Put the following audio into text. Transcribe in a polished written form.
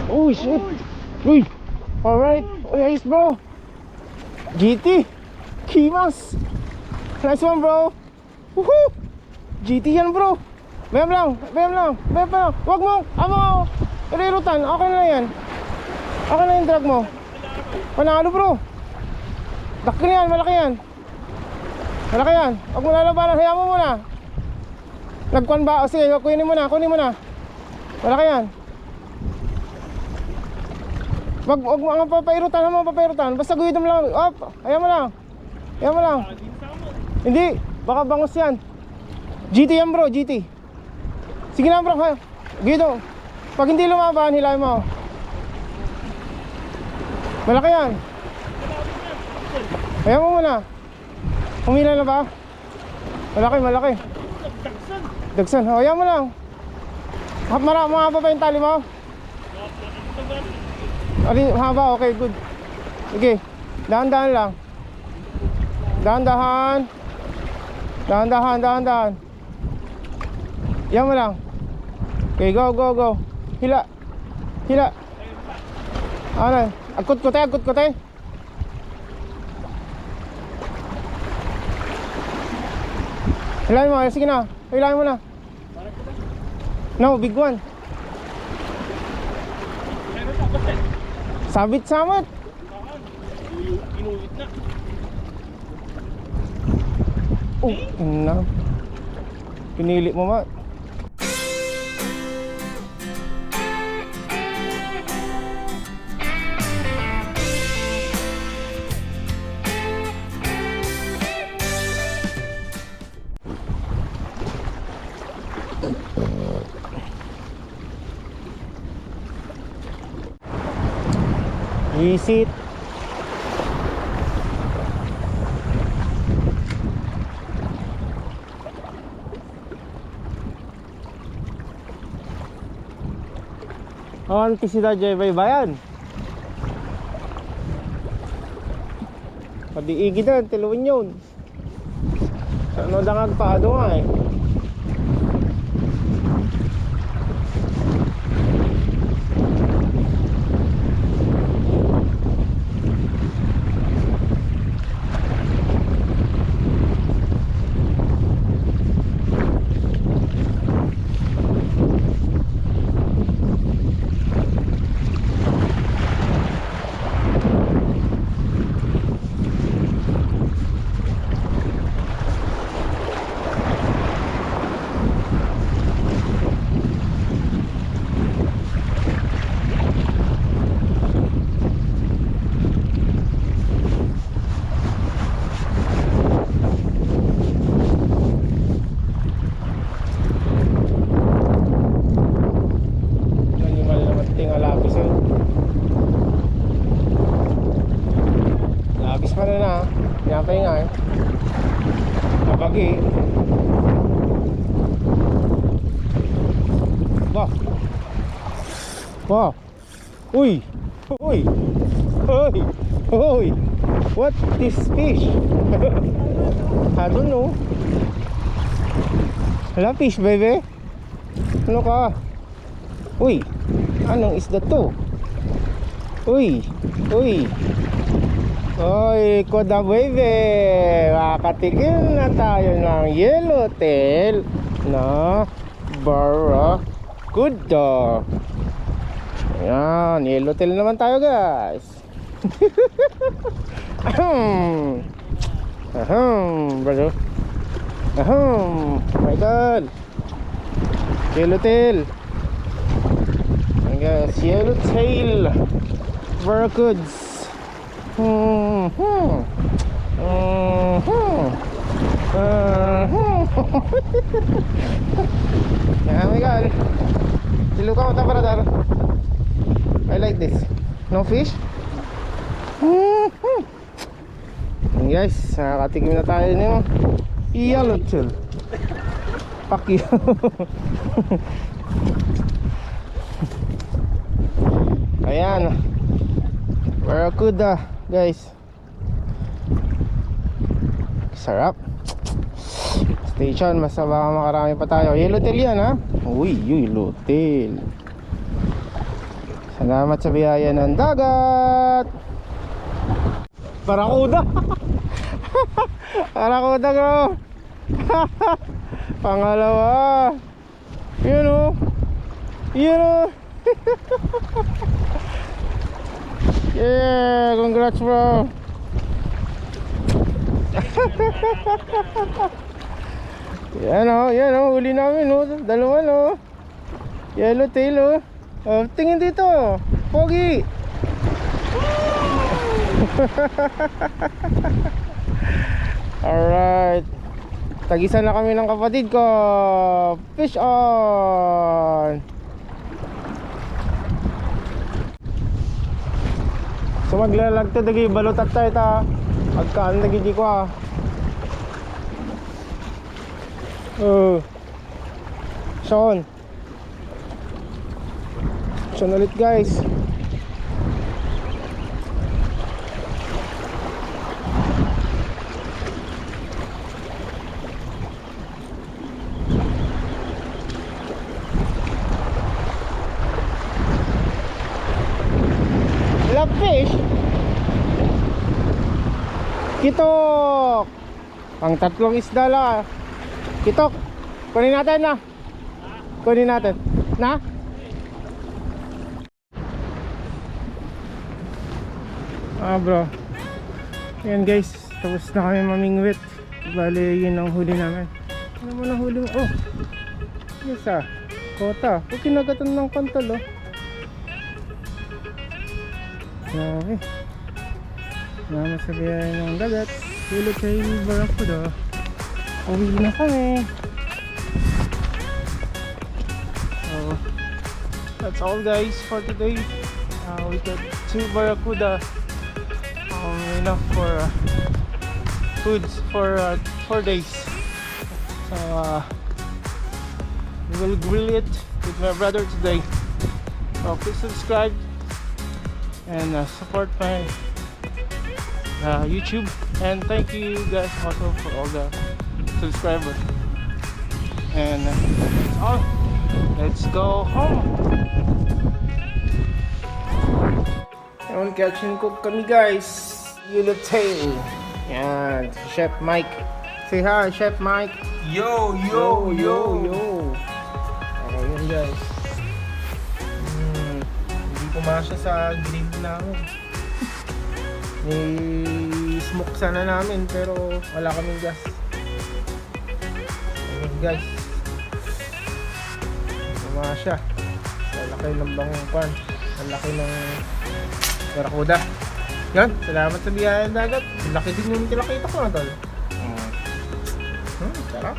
Oh shit. Uy. Alright. Nice bro. GT. Kimas. Nice one bro. Woohoo. GT yan bro. Bayam lang. Bayam lang. Bayam lang. Wag mo. Amo. Irirutan. Okay na yan. Okay na yung drag mo. Panalo bro. Laki na yan. Malaki yan. Malaki yan. Huwag mo lalabanan. Hayaan mo muna. Nagkuhan ba? O sige. Kunin mo na. Kunin mo na. Malaki yan. Wag mo ang papairutan, basta guhit mo lang. Op, ayaw mo lang. Ayaw mo lang. Hindi, baka bangus yan. GT yan bro, GT. Sige lang bro, ha. Guhit mo. Pag hindi lumaban, hilahin mo. Malaki yan. Ayaw mo muna. Humila na ba? Malaki, malaki. Dagsan, ayaw mo lang. Mahaba pa yung tali mo? Haba, okay, good. Okay, dahan-dahan lang. Dahan-dahan. Dahan-dahan, dahan-dahan. Yan mo lang. Okay, go, go, go. Hila. Hila. Ano? Agkot ko tayo. Hilahin mo, sige na. Hilahin mo na. No, big one. Sabit-samat. Inulit na. Oh, na. Pinili mo ma. Visit. Awan kisida jay baybayan. Padiigi na, tiluin yun. Ano dangag pa ado nga eh. Pagi. Wah. Wah. Uy. Uy. Uy. Uy. What this fish? I don't know. Hala fish baby. Ano ka? Uy. Anong isda to? Uy. Uy. Oy, koda baby, makatikim na tayo ng yellowtail na Barracuda. Ayan, yellowtail naman tayo guys. Ahem. Ahem, brother. Ahem. Oh my god. Yellowtail. Ayan guys, yellowtail barracuds. Yeah, my god. Siluka mo ta para dar. I like this. No fish? Guys, nakakatikim na tayo niyo. Yellowtail. Fuck you. Ayan. Barracuda, guys. Sarap. Stay tuned, mas baka makarami pa tayo. Yellowtail yan, ha? Uy, yellowtail. Salamat sa biyaya ng dagat. Barracuda. Barracuda, bro. Pangalawa. Yun, oh. Yun, oh. Yeah, congrats, bro. Yan o, huli namin o. Dalawa no. Yellowtail o. Oh, tingin dito. Pogi. Alright. Tagisan na kami ng kapatid ko. Fish on. So maglalag to dagi balutat tayo ta. Pagkaan dagi di ko ah. Sean ulit guys. Love fish. Kitok. Ang tatlong isda lang. Kitok. Kunin natin na. Kunin natin. Na? Bro. Ayan guys. Tapos na kami mamingwit. Bali yun ang huli namin. Ano mo na huli mo? Oh. Yes ah. Kota. Huwag kinagatan ng kantol oh. Grabe. Salamat sa biyaya ng dagat. Yellowtail barracuda. Uwi na kami. So that's all guys for today. We got 2 barracuda. Enough for foods for 4 days. So we will grill it with my brother today. So please subscribe and support my YouTube, and thank you guys also for all the subscribers. And that's all. Let's go home. Ayun, catch and cook kami guys. Yellowtail. Yan, Chef Mike. Say hi, Chef Mike. Yo. Ayun guys. Hindi pumasya sa grill namin. Smoke sana namin pero wala kaming gas. Ayun guys. Pumasya. Ang laki ng bangpan. Ang laki ng barracuda. Yan, salamat sa biyaya ng dagat. Laki din yung kinakita ko na tol. Sarap.